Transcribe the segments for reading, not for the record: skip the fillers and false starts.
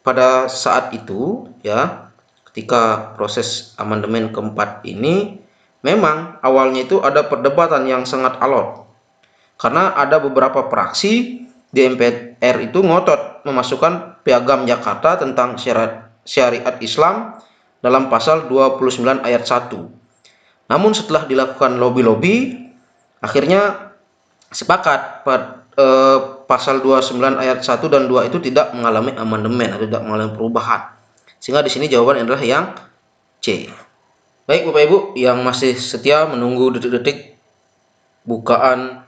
pada saat itu ya, ketika proses amandemen keempat ini, memang awalnya itu ada perdebatan yang sangat alot karena ada beberapa fraksi di MPR itu ngotot memasukkan Piagam Jakarta tentang syariat Islam dalam pasal 29 ayat 1. Namun setelah dilakukan lobby-lobby, akhirnya sepakat pasal 29 ayat 1 dan 2 itu tidak mengalami amandemen atau tidak mengalami perubahan. Sehingga di sini jawaban adalah yang C. Baik Bapak Ibu yang masih setia menunggu detik-detik bukaan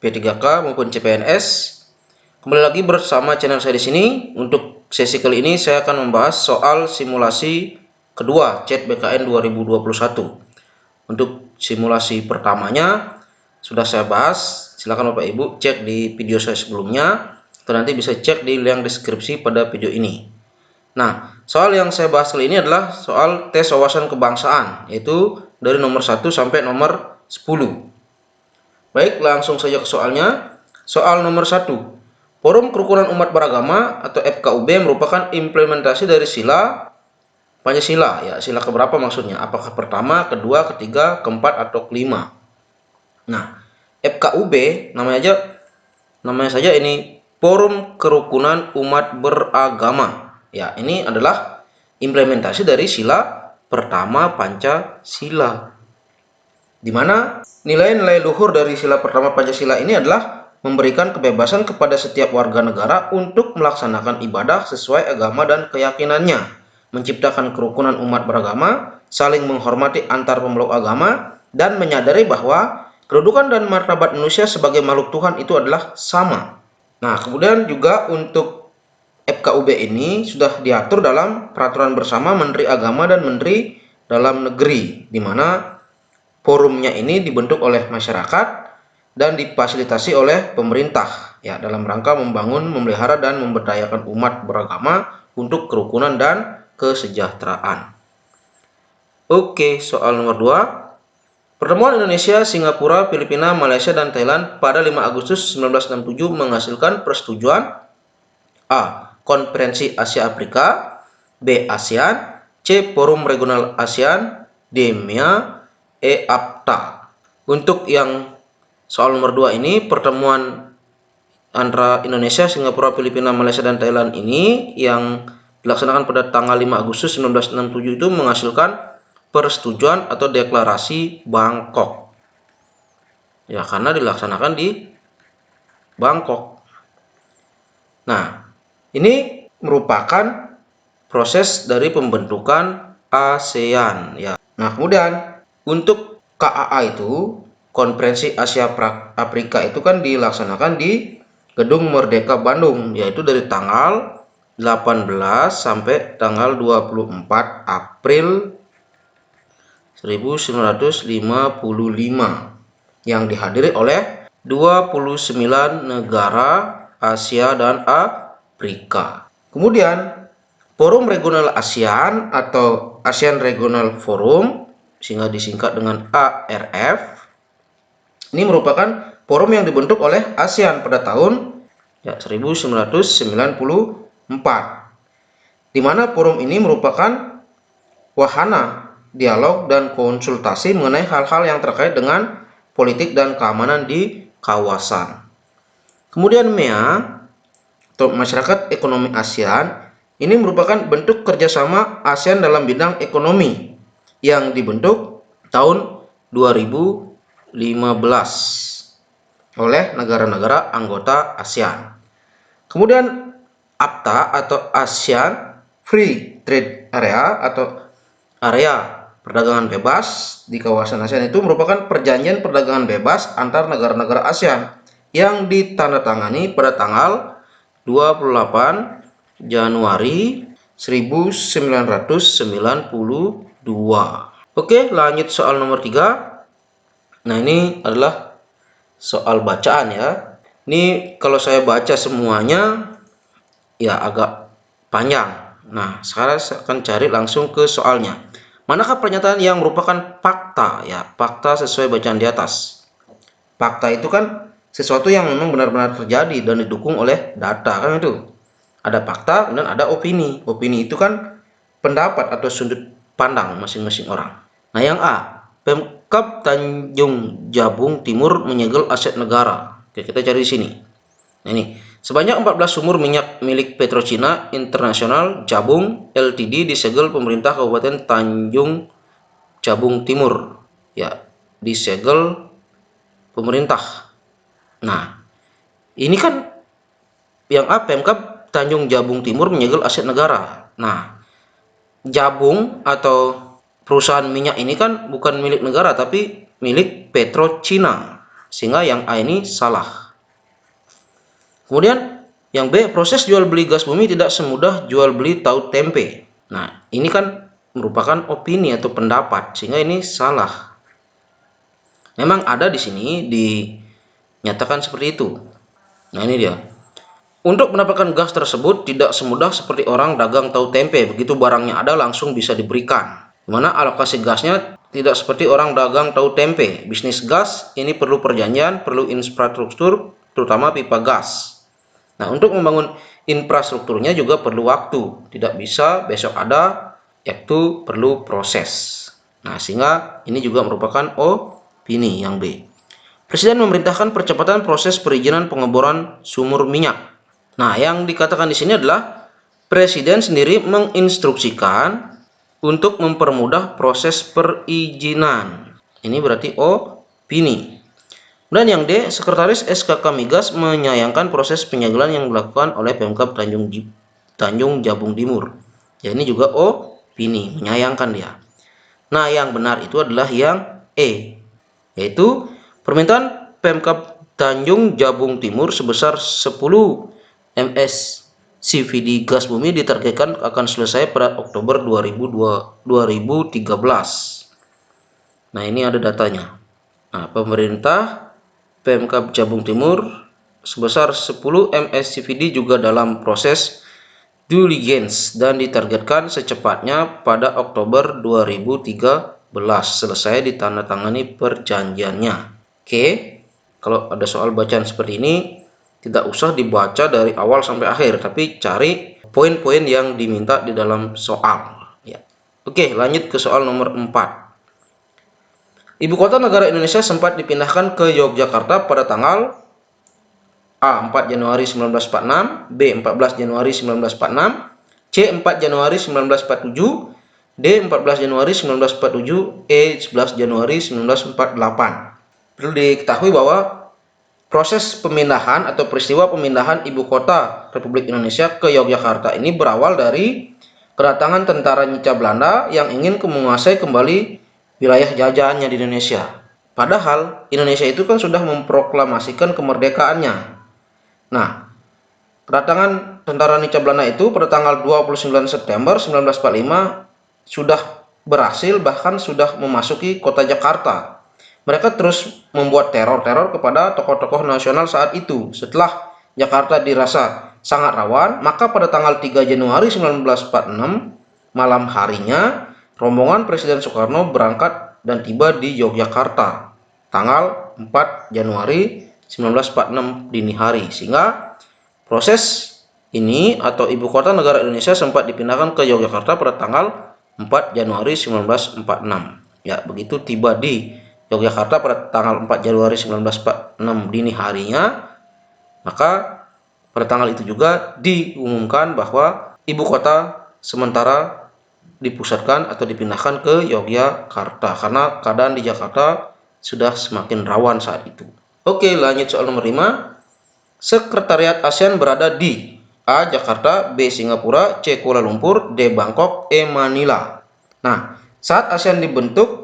P3K maupun CPNS, kembali lagi bersama channel saya di sini. Untuk sesi kali ini saya akan membahas soal simulasi kedua CET BKN 2021. Untuk simulasi pertamanya sudah saya bahas, silakan Bapak Ibu cek di video saya sebelumnya atau nanti bisa cek di link deskripsi pada video ini. Nah, soal yang saya bahas kali ini adalah soal tes wawasan kebangsaan, yaitu dari nomor 1 sampai nomor 10. Baik, langsung saja ke soalnya. Soal nomor 1. Forum Kerukunan Umat Beragama atau FKUB merupakan implementasi dari sila Pancasila. Ya, sila keberapa maksudnya? Apakah pertama, kedua, ketiga, keempat, atau kelima? Nah, FKUB namanya saja ini Forum Kerukunan Umat Beragama. Ya, ini adalah implementasi dari sila pertama Pancasila, di mana nilai-nilai luhur dari sila pertama Pancasila ini adalah memberikan kebebasan kepada setiap warga negara untuk melaksanakan ibadah sesuai agama dan keyakinannya, menciptakan kerukunan umat beragama, saling menghormati antar pemeluk agama, dan menyadari bahwa kedudukan dan martabat manusia sebagai makhluk Tuhan itu adalah sama. Nah, kemudian juga untuk FKUB ini sudah diatur dalam peraturan bersama Menteri Agama dan Menteri Dalam Negeri, di mana forumnya ini dibentuk oleh masyarakat dan difasilitasi oleh pemerintah ya, dalam rangka membangun, memelihara, dan memberdayakan umat beragama untuk kerukunan dan kesejahteraan. Oke, soal nomor 2. Pertemuan Indonesia, Singapura, Filipina, Malaysia, dan Thailand pada 5 Agustus 1967 menghasilkan persetujuan A. Konferensi Asia Afrika, B. ASEAN, C. Forum Regional ASEAN, D. MEA, E. APTA. Untuk yang soal nomor 2 ini, pertemuan antara Indonesia, Singapura, Filipina, Malaysia, dan Thailand ini yang dilaksanakan pada tanggal 5 Agustus 1967 itu menghasilkan persetujuan atau deklarasi Bangkok. Ya, karena dilaksanakan di Bangkok. Nah, ini merupakan proses dari pembentukan ASEAN ya. Nah, kemudian untuk KAA itu, Konferensi Asia Afrika itu kan dilaksanakan di Gedung Merdeka Bandung, yaitu dari tanggal 18 sampai tanggal 24 April 1955 yang dihadiri oleh 29 negara Asia dan Afrika. Kemudian Forum Regional ASEAN atau ASEAN Regional Forum, sehingga disingkat dengan ARF, ini merupakan forum yang dibentuk oleh ASEAN pada tahun 1994, di mana forum ini merupakan wahana dialog dan konsultasi mengenai hal-hal yang terkait dengan politik dan keamanan di kawasan. Kemudian MEA atau Masyarakat Ekonomi ASEAN ini merupakan bentuk kerjasama ASEAN dalam bidang ekonomi yang dibentuk tahun 2015 oleh negara-negara anggota ASEAN. Kemudian APTA atau ASEAN Free Trade Area atau area perdagangan bebas di kawasan ASEAN itu merupakan perjanjian perdagangan bebas antar negara-negara ASEAN yang ditandatangani pada tanggal 28 Januari 1992. Oke, lanjut soal nomor 3. Nah, ini adalah soal bacaan ya. Ini kalau saya baca semuanya ya agak panjang. Nah, sekarang saya akan cari langsung ke soalnya. Manakah pernyataan yang merupakan fakta? Ya, fakta sesuai bacaan di atas. Fakta itu kan sesuatu yang memang benar-benar terjadi dan didukung oleh data, kan itu. Ada fakta, kemudian ada opini. Opini itu kan pendapat atau sudut pandang masing-masing orang. Nah, yang A, Pemkab Tanjung Jabung Timur menyegel aset negara. Oke, kita cari di sini. Nah, ini sebanyak 14 sumur minyak milik PetroChina International Jabung Ltd disegel pemerintah Kabupaten Tanjung Jabung Timur. Ya, disegel pemerintah. Nah, ini kan yang A, Pemkab Tanjung Jabung Timur menyegel aset negara. Nah, Jabung atau perusahaan minyak ini kan bukan milik negara tapi milik PetroChina. Sehingga yang A ini salah. Kemudian yang B, proses jual beli gas bumi tidak semudah jual beli tahu tempe. Nah, ini kan merupakan opini atau pendapat, sehingga ini salah. Memang ada di sini dinyatakan seperti itu. Nah, ini dia. Untuk mendapatkan gas tersebut tidak semudah seperti orang dagang tahu tempe. Begitu barangnya ada langsung bisa diberikan. Dimana alokasi gasnya tidak seperti orang dagang tahu tempe. Bisnis gas ini perlu perjanjian, perlu infrastruktur, terutama pipa gas. Nah, untuk membangun infrastrukturnya juga perlu waktu. Tidak bisa besok ada, yaitu perlu proses. Nah, sehingga ini juga merupakan opini yang B. Presiden memerintahkan percepatan proses perizinan pengeboran sumur minyak. Nah, yang dikatakan di sini adalah Presiden sendiri menginstruksikan untuk mempermudah proses perizinan. Ini berarti opini. Dan yang D, Sekretaris SKK Migas menyayangkan proses penyegelan yang dilakukan oleh Pemkab Tanjung Jabung Timur. Ya, ini juga opini, menyayangkan dia. Nah, yang benar itu adalah yang E, yaitu permintaan Pemkab Tanjung Jabung Timur sebesar 10 ms CVD gas bumi ditargetkan akan selesai pada Oktober 2013. Nah, ini ada datanya. Nah, pemerintah Pemkab Jabung Timur sebesar 10 ms CVD juga dalam proses due diligence dan ditargetkan secepatnya pada Oktober 2013 selesai ditandatangani perjanjiannya. Oke, kalau ada soal bacaan seperti ini tidak usah dibaca dari awal sampai akhir, tapi cari poin-poin yang diminta di dalam soal. Ya. Oke, lanjut ke soal nomor 4. Ibu kota negara Indonesia sempat dipindahkan ke Yogyakarta pada tanggal A. 4 Januari 1946, B. 14 Januari 1946, C. 4 Januari 1947, D. 14 Januari 1947, E. 11 Januari 1948. Perlu diketahui bahwa proses pemindahan atau peristiwa pemindahan ibu kota Republik Indonesia ke Yogyakarta ini berawal dari kedatangan tentara Hindia Belanda yang ingin menguasai kembali wilayah jajahannya di Indonesia. Padahal Indonesia itu kan sudah memproklamasikan kemerdekaannya. Nah, kedatangan tentara Hindia Belanda itu pada tanggal 29 September 1945 sudah berhasil, bahkan sudah memasuki kota Jakarta. Mereka terus membuat teror-teror kepada tokoh-tokoh nasional saat itu. Setelah Jakarta dirasa sangat rawan, maka pada tanggal 3 Januari 1946, malam harinya, rombongan Presiden Soekarno berangkat dan tiba di Yogyakarta. Tanggal 4 Januari 1946 dini hari. Sehingga proses ini atau ibu kota negara Indonesia sempat dipindahkan ke Yogyakarta pada tanggal 4 Januari 1946. Ya, begitu tiba di Yogyakarta pada tanggal 4 Januari 1946 dini harinya, maka pada tanggal itu juga diumumkan bahwa ibu kota sementara dipusatkan atau dipindahkan ke Yogyakarta karena keadaan di Jakarta sudah semakin rawan saat itu. Oke, lanjut soal nomor 5. Sekretariat ASEAN berada di A. Jakarta, B. Singapura, C. Kuala Lumpur, D. Bangkok, E. Manila. Nah, saat ASEAN dibentuk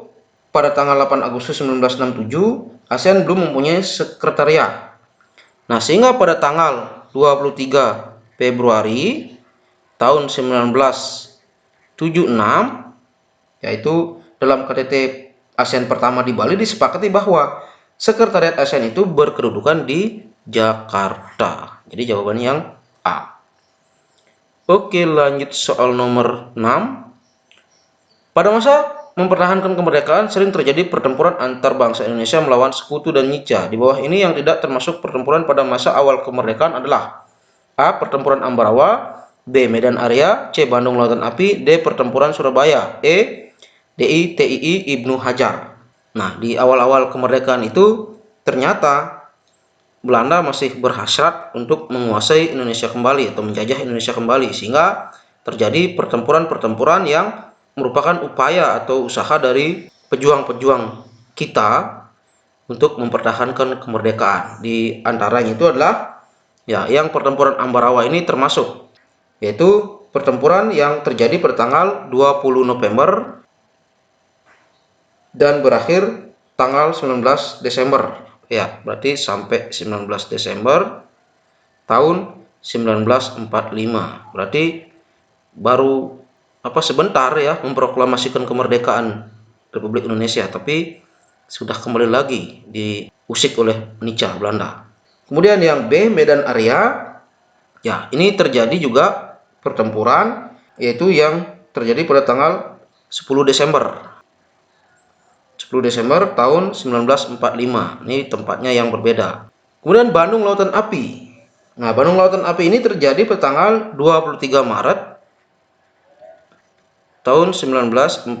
pada tanggal 8 Agustus 1967, ASEAN belum mempunyai sekretariat. Nah, sehingga pada tanggal 23 Februari tahun 1976, yaitu dalam KTT ASEAN pertama di Bali, disepakati bahwa sekretariat ASEAN itu berkedudukan di Jakarta. Jadi jawabannya yang A. Oke, lanjut soal nomor 6. Pada masa mempertahankan kemerdekaan sering terjadi pertempuran antar bangsa Indonesia melawan Sekutu dan Nyica. Di bawah ini yang tidak termasuk pertempuran pada masa awal kemerdekaan adalah A. Pertempuran Ambarawa, B. Medan Area, C. Bandung Lautan Api, D. Pertempuran Surabaya, E. DITII Ibnu Hajar. Nah, di awal-awal kemerdekaan itu ternyata Belanda masih berhasrat untuk menguasai Indonesia kembali atau menjajah Indonesia kembali, sehingga terjadi pertempuran-pertempuran yang merupakan upaya atau usaha dari pejuang-pejuang kita untuk mempertahankan kemerdekaan. Di antaranya itu adalah yang pertempuran Ambarawa ini termasuk, yaitu pertempuran yang terjadi pada tanggal 20 November dan berakhir tanggal 19 Desember. Ya, berarti sampai 19 Desember tahun 1945. Berarti baru sebentar ya memproklamasikan kemerdekaan Republik Indonesia, tapi sudah kembali lagi diusik oleh Nica Belanda. Kemudian yang B, Medan Area. Ya, ini terjadi juga pertempuran, yaitu yang terjadi pada tanggal 10 Desember. 10 Desember tahun 1945. Ini tempatnya yang berbeda. Kemudian Bandung Lautan Api. Nah, Bandung Lautan Api ini terjadi pada tanggal 23 Maret tahun 1946,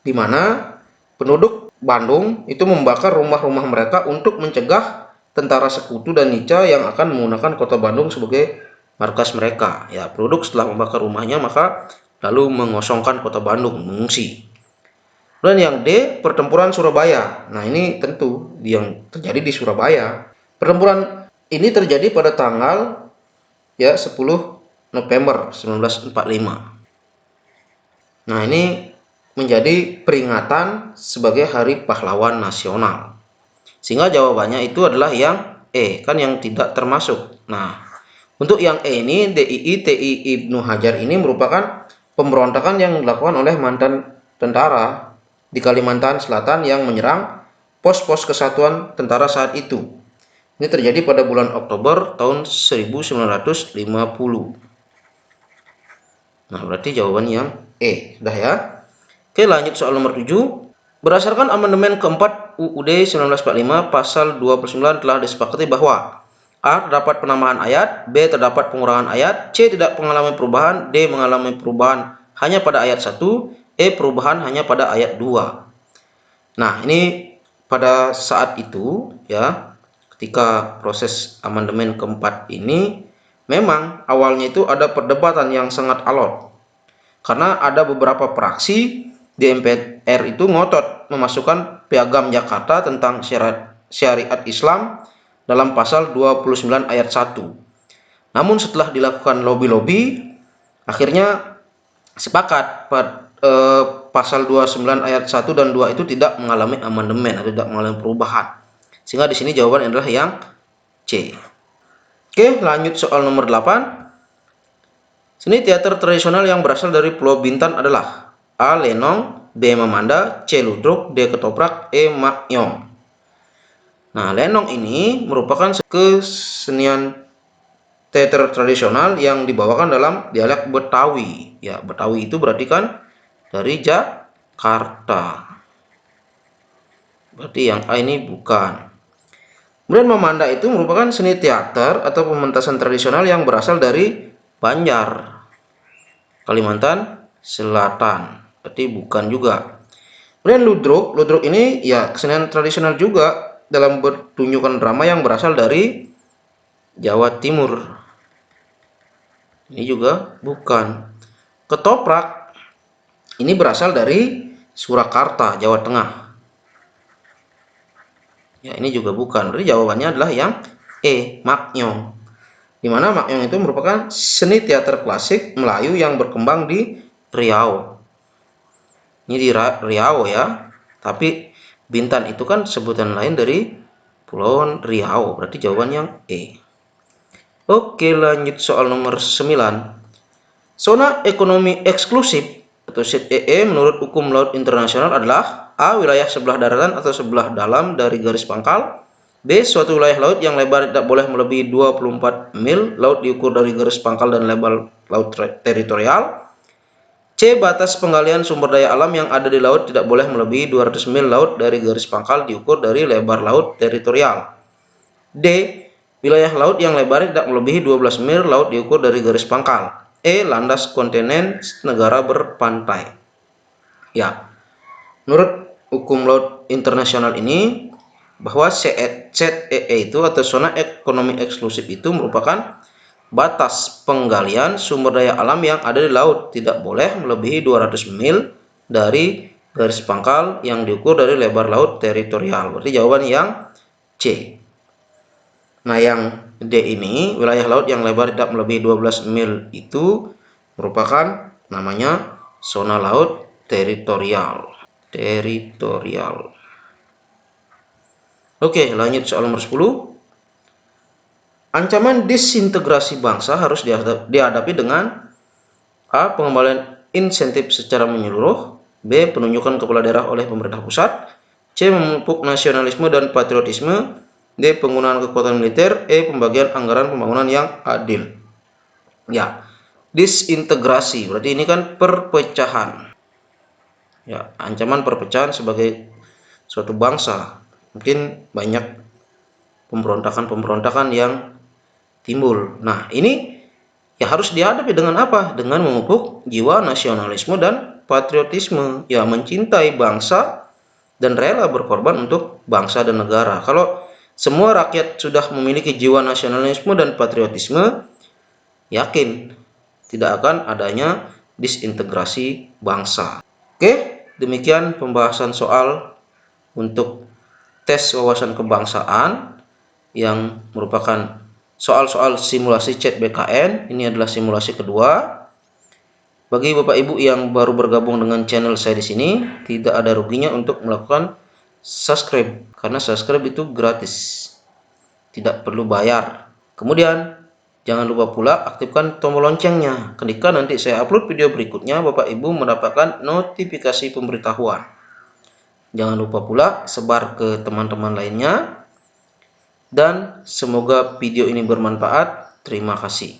di mana penduduk Bandung itu membakar rumah-rumah mereka untuk mencegah tentara sekutu dan Nica yang akan menggunakan kota Bandung sebagai markas mereka. Ya, penduduk setelah membakar rumahnya maka lalu mengosongkan kota Bandung, mengungsi. Dan yang D, pertempuran Surabaya. Nah, ini tentu yang terjadi di Surabaya. Pertempuran ini terjadi pada tanggal 10 November 1945. Nah, ini menjadi peringatan sebagai Hari Pahlawan Nasional. Sehingga jawabannya itu adalah yang E, kan yang tidak termasuk. Nah, untuk yang E ini, DITII Ibnu Hajar ini merupakan pemberontakan yang dilakukan oleh mantan tentara di Kalimantan Selatan yang menyerang pos-pos kesatuan tentara saat itu. Ini terjadi pada bulan Oktober tahun 1950. Nah, berarti jawaban yang E. Sudah ya. Oke, lanjut soal nomor 7. Berdasarkan amandemen keempat UUD 1945 pasal 29 telah disepakati bahwa A. Terdapat penambahan ayat, B. Terdapat pengurangan ayat, C. Tidak mengalami perubahan, D. Mengalami perubahan hanya pada ayat 1, E. Perubahan hanya pada ayat 2. Nah, ini pada saat itu ya, ketika proses amandemen keempat ini, memang awalnya itu ada perdebatan yang sangat alot. Karena ada beberapa praksi di MPR itu ngotot memasukkan Piagam Jakarta tentang syariat Islam dalam pasal 29 ayat 1. Namun setelah dilakukan lobby-lobby, akhirnya sepakat pasal 29 ayat 1 dan 2 itu tidak mengalami amandemen atau tidak mengalami perubahan. Sehingga di sini jawaban adalah yang C. Oke, lanjut soal nomor 8. Seni teater tradisional yang berasal dari Pulau Bintan adalah A. Lenong, B. Mamanda, C. Ludruk, D. Ketoprak, E. Maknyong. Nah, lenong ini merupakan kesenian teater tradisional yang dibawakan dalam dialek Betawi. Ya, Betawi itu berarti kan dari Jakarta. Berarti yang A ini bukan. Kemudian Mamanda itu merupakan seni teater atau pementasan tradisional yang berasal dari Banjar, Kalimantan Selatan. Berarti bukan juga. Kemudian Ludruk ini ya kesenian tradisional juga dalam pertunjukan drama yang berasal dari Jawa Timur. Ini juga bukan. Ketoprak ini berasal dari Surakarta, Jawa Tengah. Ya, ini juga bukan. Berarti jawabannya adalah yang E, Maknyong. Di mana Maknyong itu merupakan seni teater klasik Melayu yang berkembang di Riau. Ini di Riau ya. Tapi Bintan itu kan sebutan lain dari Pulau Riau. Berarti jawaban yang E. Oke, lanjut soal nomor 9. Zona ekonomi eksklusif atau ZEE menurut hukum laut internasional adalah A. Wilayah sebelah daratan atau sebelah dalam dari garis pangkal, B. Suatu wilayah laut yang lebar tidak boleh melebihi 24 mil, laut diukur dari garis pangkal dan lebar laut teritorial, C. Batas penggalian sumber daya alam yang ada di laut tidak boleh melebihi 200 mil, laut dari garis pangkal diukur dari lebar laut teritorial, D. Wilayah laut yang lebarnya tidak melebihi 12 mil laut diukur dari garis pangkal. E. Landas kontinen negara berpantai. Ya, menurut hukum laut internasional ini, bahwa ZEE itu atau zona ekonomi eksklusif itu merupakan batas penggalian sumber daya alam yang ada di laut, tidak boleh melebihi 200 mil dari garis pangkal yang diukur dari lebar laut teritorial. Berarti jawaban yang C. Nah, yang D ini, wilayah laut yang lebar tidak melebihi 12 mil itu merupakan namanya zona laut teritorial. Oke, lanjut soal nomor 10. Ancaman disintegrasi bangsa harus dihadapi dengan A. Pengembalian insentif secara menyeluruh, B. Penunjukan kepala daerah oleh pemerintah pusat, C. Memupuk nasionalisme dan patriotisme, D. Penggunaan kekuatan militer, E. Pembagian anggaran pembangunan yang adil. Ya, disintegrasi berarti ini kan perpecahan. Ya, ancaman perpecahan sebagai suatu bangsa. Mungkin banyak pemberontakan-pemberontakan yang timbul. Nah, ini ya harus dihadapi dengan apa? Dengan memupuk jiwa nasionalisme dan patriotisme. Ya, mencintai bangsa dan rela berkorban untuk bangsa dan negara. Kalau semua rakyat sudah memiliki jiwa nasionalisme dan patriotisme, yakin tidak akan adanya disintegrasi bangsa. Oke, demikian pembahasan soal untuk tes wawasan kebangsaan yang merupakan soal-soal simulasi CET-BKN. Ini adalah simulasi kedua. Bagi Bapak Ibu yang baru bergabung dengan channel saya di sini, tidak ada ruginya untuk melakukan subscribe, karena subscribe itu gratis, tidak perlu bayar. Kemudian jangan lupa pula aktifkan tombol loncengnya, ketika nanti saya upload video berikutnya, Bapak Ibu mendapatkan notifikasi pemberitahuan. Jangan lupa pula sebar ke teman-teman lainnya, dan semoga video ini bermanfaat. Terima kasih.